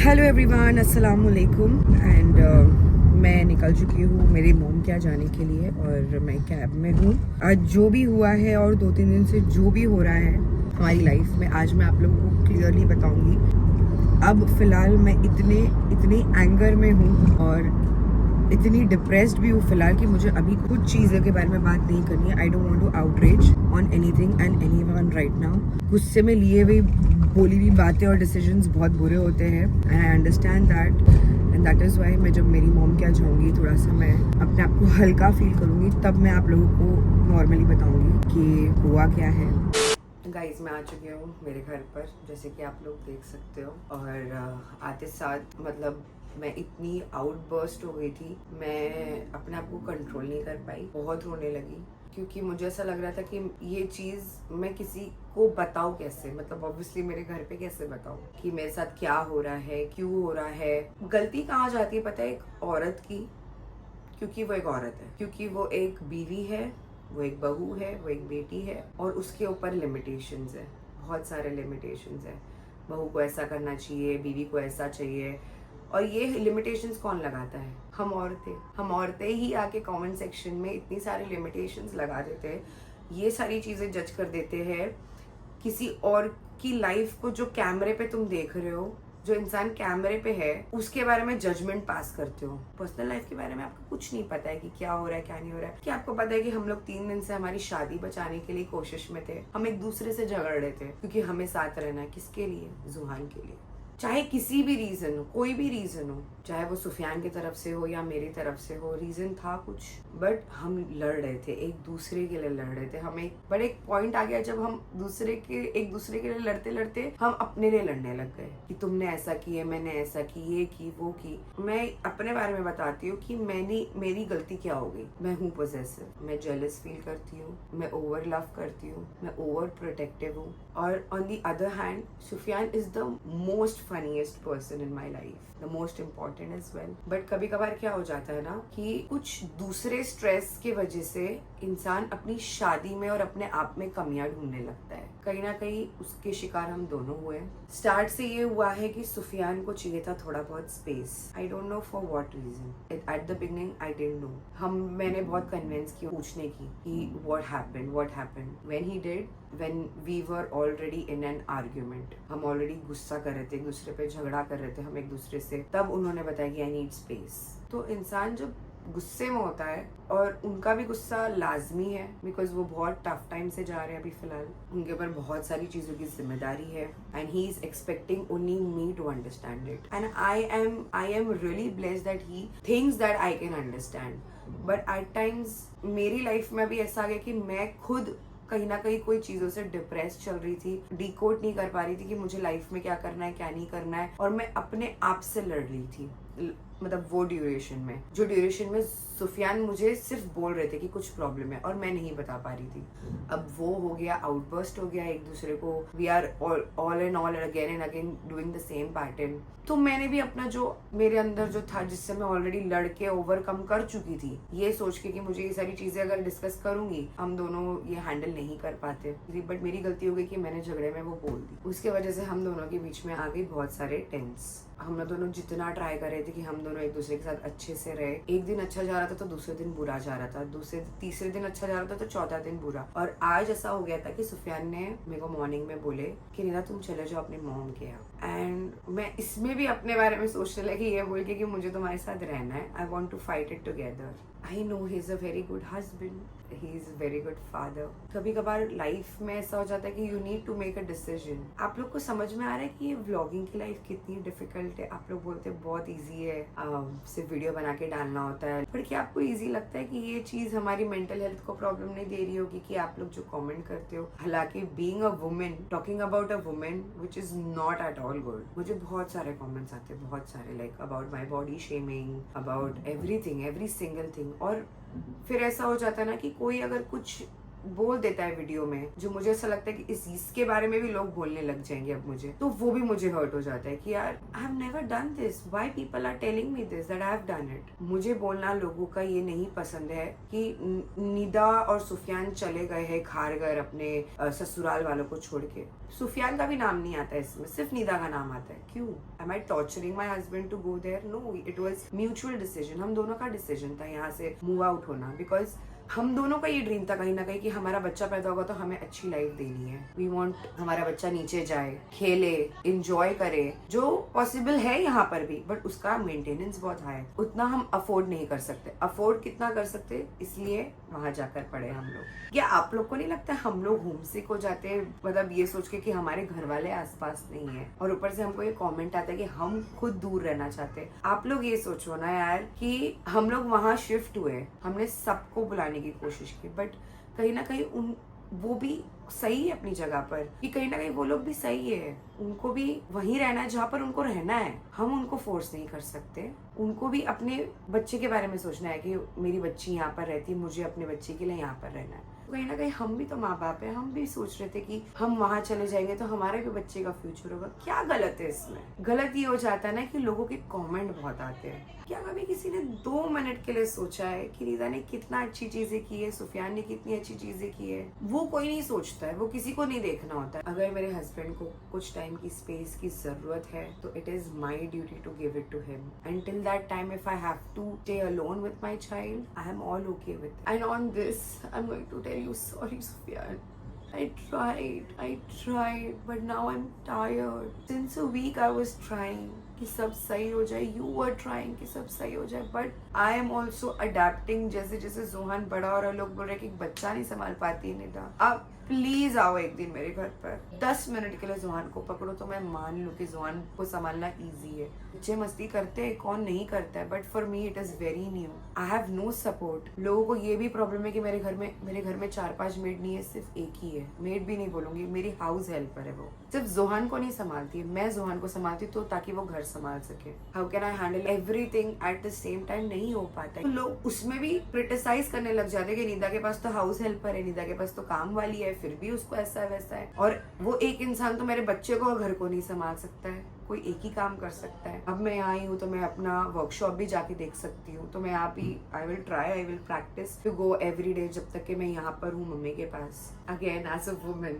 Hello everyone, अस्सलाम वालेकुम। And मैं निकल चुकी हूँ मेरे मोम क्या जाने के लिए और मैं कैब में हूँ। आज जो भी हुआ है और 2-3 दिन से जो भी हो रहा है हमारी लाइफ में, आज मैं आप लोगों को क्लियरली बताऊंगी। अब फ़िलहाल मैं इतने एंगर में हूँ और इतनी डिप्रेस्ड भी हूँ फ़िलहाल कि मुझे अभी कुछ चीज़ों के बारे में बात नहीं करनी है। I don't want to outreach on anything and anyone right now. गुस्से में लिए हुए बोली हुई बातें और डिसीजंस बहुत बुरे होते हैं and I understand that and that is why मैं जब मेरी मॉम क्या जाऊँगी थोड़ा सा मैं अपने आप को हल्का फील करूँगी, तब मैं आप लोगों को नॉर्मली बताऊँगी कि हुआ क्या है। गाइस, मैं आ चुकी हूँ मेरे घर पर, जैसे कि आप लोग देख सकते हो। और आते साथ मतलब मैं इतनी आउटबर्स्ट हो गई थी, मैं अपने आप को कंट्रोल नहीं कर पाई, बहुत रोने लगी क्योंकि मुझे ऐसा लग रहा था कि ये चीज़ मैं किसी को बताऊँ कैसे, मतलब ऑब्वियसली मेरे घर पे कैसे बताऊँ कि मेरे साथ क्या हो रहा है, क्यों हो रहा है। गलती कहाँ जाती है पता है? एक औरत की, क्योंकि वो एक औरत है, क्योंकि वो एक बीवी है, वो एक बहू है, वो एक बेटी है और उसके ऊपर लिमिटेशंस है, बहुत सारे लिमिटेशंस है। बहू को ऐसा करना चाहिए, बीवी को ऐसा चाहिए, और ये लिमिटेशंस कौन लगाता है? हम औरतें ही आके कमेंट सेक्शन में इतनी सारी लिमिटेशंस लगा देते हैं, ये सारी चीज़ें जज कर देते हैं किसी और की लाइफ को। जो कैमरे पे तुम देख रहे हो, जो इंसान कैमरे पे है, उसके बारे में जजमेंट पास करते हो। पर्सनल लाइफ के बारे में आपको कुछ नहीं पता है कि क्या हो रहा है क्या नहीं हो रहा है। क्या आपको पता है कि हम लोग 3 दिन से हमारी शादी बचाने के लिए कोशिश में थे, हम एक दूसरे से झगड़ रहे थे क्योंकि हमें साथ रहना है। किसके लिए? जुहान के लिए। चाहे किसी भी रीजन हो, कोई भी रीजन हो, चाहे वो सुफियान की तरफ से हो या मेरी तरफ से हो, रीजन था कुछ, बट हम लड़ रहे थे, एक दूसरे के लिए लड़ रहे थे। हमें बट एक पॉइंट आ गया जब हम एक दूसरे के लिए लड़ते लड़ते हम अपने लिए लड़ने लग गए कि तुमने ऐसा किया, मैंने ऐसा की, ये की, वो की। मैं अपने बारे में बताती हूँ कि मेरी गलती क्या हो गई। मैं हूँ पोजेसिव, मैं जेलस फील करती हूँ, मैं ओवर लव करती हूँ, मैं ओवर प्रोटेक्टिव हूँ। और on the other hand Sufyan is the most funniest person in my life, the most important as well. But कभी कभार क्या हो जाता है ना कि कुछ दूसरे स्ट्रेस के वजह से इंसान अपनी शादी में और अपने आप में कमियां ढूंढने लगता है। कहीं ना कहीं उसके शिकार हम दोनों हुए। स्टार्ट से ये हुआ है कि सुफियान को चाहिए था थोड़ा बहुत space. I don't know for what reason. At the beginning I didn't know. मैंने बहुत कन्विंस किया पूछने की कि what happened when he did, when we were already in an argument। हम ऑलरेडी गुस्सा कर रहे थे, एक दूसरे पे झगड़ा कर रहे थे हम एक दूसरे से, तब उन्होंने बताया कि आई नीड स्पेस। तो इंसान जब गुस्से में होता है, और उनका भी गुस्सा लाजमी है बिकॉज वो बहुत टफ टाइम से जा रहे हैं अभी फिलहाल, उनके ऊपर बहुत सारी चीज़ों की जिम्मेदारी है and he is expecting only me to understand it and I am really blessed that he thinks that I can understand. But at times मेरी लाइफ में भी ऐसा आ गया कि मैं खुद कहीं ना कहीं कोई चीज़ों से डिप्रेस चल रही थी, डिकोड नहीं कर पा रही थी कि मुझे लाइफ में क्या करना है क्या नहीं करना है, और मैं अपने आप से लड़ रही थी। मतलब वो ड्यूरेशन में सुफियान मुझे सिर्फ बोल रहे थे कि कुछ प्रॉब्लम है और मैं नहीं बता पा रही थी। अब वो हो गया, आउटबर्स्ट हो गया एक दूसरे को, we are all and all again and again doing the same pattern. तो मैंने भी अपना जो मेरे अंदर जो था, जिससे मैं ऑलरेडी लड़के ओवरकम कर चुकी थी, ये सोच के कि मुझे ये सारी चीजें अगर डिस्कस करूंगी हम दोनों ये हैंडल नहीं कर पाते। बट मेरी गलती हो गई कि मैंने झगड़े में वो बोल दी, उसके वजह से हम दोनों के बीच में आ गई बहुत सारे टेंस। हम दोनों जितना ट्राई कर रहे थे कि हम दोनों एक दूसरे के साथ अच्छे से रहे, एक दिन अच्छा जा रहा था तो दूसरे दिन बुरा जा रहा था, तीसरे दिन अच्छा जा रहा था तो चौथा दिन बुरा। और आज ऐसा हो गया था कि सुफियान ने मेरे को मॉर्निंग में बोले कि नीना तुम चले जाओ अपने मॉम के यहाँ, एंड मैं इसमें भी अपने बारे में सोचने लगी ये बोल के कि मुझे तुम्हारे साथ रहना है, I want to fight it together. I know he is a very good husband, he is a very good father. कभी कभार लाइफ में ऐसा हो जाता है कि you need to make a decision. आप लोग को समझ में आ रहा है कि ये व्लॉगिंग की लाइफ कितनी डिफिकल्ट है? आप लोग बोलते हैं बहुत ईजी है, सिर्फ वीडियो बना के डालना होता है, पर क्या आपको ईजी लगता है कि ये चीज हमारी मेंटल हेल्थ को प्रॉब्लम नहीं दे रही होगी? कि आप लोग जो कमेंट करते हो, हालांकि being a women, talking about a women which is not at all good, मुझे बहुत सारे कमेंट्स आते हैं, बहुत सारे, like about my body shaming, about everything, every single thing. और फिर ऐसा हो जाता है ना कि कोई अगर कुछ बोल देता है वीडियो में, जो मुझे ऐसा लगता है कि इसके बारे में भी लोग बोलने लग जाएंगे अब मुझे, तो वो भी मुझे हर्ट हो जाता है कि यार I have never done this, why people are telling me this that I have done it. मुझे बोलना लोगों का ये नहीं पसंद है कि निदा और सुफियान चले गए हैं खारगर अपने ससुराल वालों को छोड़ के। सुफियान का भी नाम नहीं आता है इसमें, सिर्फ निदा का नाम आता है। क्यों? Am I torturing my husband to go there? No, it was mutual decision, हम दोनों का डिसीजन था यहाँ से मूव आउट होना, बिकॉज हम दोनों का ये ड्रीम था कहीं ना कहीं कि हमारा बच्चा पैदा होगा तो हमें अच्छी लाइफ देनी है। वी वांट हमारा बच्चा नीचे जाए, खेले, एंजॉय करे, जो पॉसिबल है यहाँ पर भी, बट उसका मेंटेनेंस बहुत हाई है, उतना हम अफोर्ड नहीं कर सकते। अफोर्ड कितना कर सकते, इसलिए वहां जाकर पड़े हम लोग। क्या आप लोग को नहीं लगता हम लोग होमसिक हो जाते हैं, मतलब ये सोच के कि हमारे घर वाले आसपास नहीं है, और ऊपर से हमको ये कमेंट आता है कि हम खुद दूर रहना चाहते हैं। आप लोग ये सोचो ना यार कि हम लोग वहां शिफ्ट हुए, हमने सबको बुलाने की कोशिश की, बट कहीं ना कहीं वो भी सही है अपनी जगह पर, कि कहीं ना कहीं वो लोग भी सही है, उनको भी वहीं रहना है जहाँ पर उनको रहना है। हम उनको फोर्स नहीं कर सकते, उनको भी अपने बच्चे के बारे में सोचना है कि मेरी बच्ची यहाँ पर रहती है, मुझे अपने बच्चे के लिए यहाँ पर रहना है। कहीं ना कहीं हम भी तो माँ बाप है, हम भी सोच रहे थे कि हम वहां चले जाएंगे तो हमारे भी बच्चे का फ्यूचर होगा। क्या गलत है इसमें? गलत ये हो जाता है ना कि लोगों के कमेंट बहुत आते हैं। क्या कभी किसी ने 2 मिनट के लिए सोचा है कि निदा ने कितना अच्छी चीजें की है, सुफियान ने कितनी अच्छी चीजें की है? वो कोई नहीं सोचता है, वो किसी को नहीं देखना होता है। अगर मेरे हस्बैंड को कुछ टाइम की स्पेस की जरूरत है तो it is my duty to give it to him, and till that time if I have to stay alone with my child, I am all okay with it. And on this I am going to tell you, sorry Sufyan, I tried, but now I'm tired. Since a week I was trying कि सब सही हो जाए, you were trying कि सब सही हो जाए, but I am also adapting। जैसे जैसे जोहान बड़ा हो रहा, लोग बोल रहे कि बच्चा नहीं संभाल पाती निदा। अब प्लीज आओ एक दिन मेरे घर पर, 10 मिनट के लिए जोहान को पकड़ो तो मैं मान लूं कि जोहान को संभालना इजी है। बच्चे मस्ती करते हैं, कौन नहीं करता है, but for me it is very new. I have no support. लोगों को ये भी प्रॉब्लम है कि मेरे घर में 4-5 मेड नहीं है, सिर्फ एक ही है। मेड भी नहीं बोलूंगी, मेरी हाउस हेल्पर है वो। सिर्फ जोहान को नहीं संभालती है, मैं जोहान को संभालती हूँ तो ताकि वो घर संभाल सके। How can I handle everything at the same time? नहीं हो पाता है। तो लोग उसमें भी क्रिटिसाइज करने लग जाते हैं कि निदा के पास तो हाउस हेल्पर है, निदा के पास तो काम वाली है, फिर भी उसको ऐसा है वैसा है। और वो एक इंसान तो मेरे बच्चे को और घर को नहीं संभाल सकता है, कोई एक ही काम कर सकता है। अब मैं यहाँ आई हूँ तो मैं अपना वर्कशॉप भी जाके देख सकती हूँ, तो मैं यहाँ भी I will practise to go every day जब तक कि मैं यहाँ पर हूँ मम्मी के पास। Again as a woman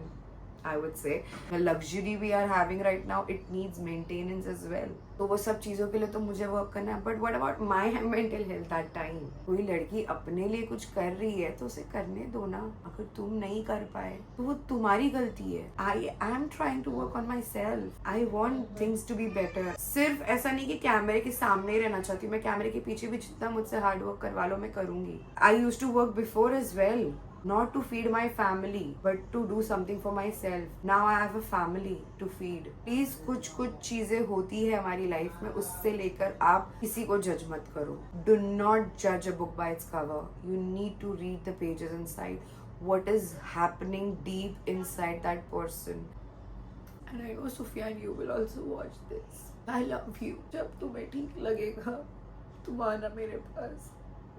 I would say the luxury we are having right now, it needs maintenance as well. तो वो सब चीजों के लिए तो मुझे वर्क करना है, but what about my mental health that time? कोई लड़की अपने लिए कुछ कर रही है तो उसे करने दो ना। अगर तुम नहीं कर पाए तो वो तुम्हारी गलती है। I am trying to work on myself. I want things to be better. सिर्फ ऐसा नहीं कि कैमरे के सामने ही रहना चाहती हूँ, मैं कैमरे के पीछे भी जितना मुझसे हार्ड वर्क करवा लो मैं करूंगी। I used to work before as well. Not to feed my family, but to do something for myself. Now I have a family to feed. Please कुछ चीजें होती है हमारी लाइफ में, उससे लेकर आप किसी को जज मत करो। Do not judge a book by its cover. You need to read the pages inside. What is happening deep inside that person? And I know Sufyan, you will also watch this. I love you. जब तुम्हें ठीक लगेगा तुम आना मेरे पास।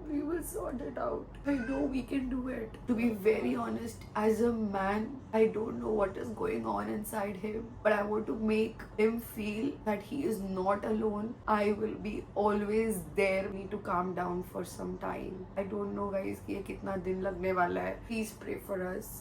We will sort it out. I know we can do it. To be very honest, as a man, I don't know what is going on inside him, but I want to make him feel that he is not alone. I will be always there. We need to calm down for some time. I don't know guys कि ये कितना दिन लगने वाला है. Please pray for us.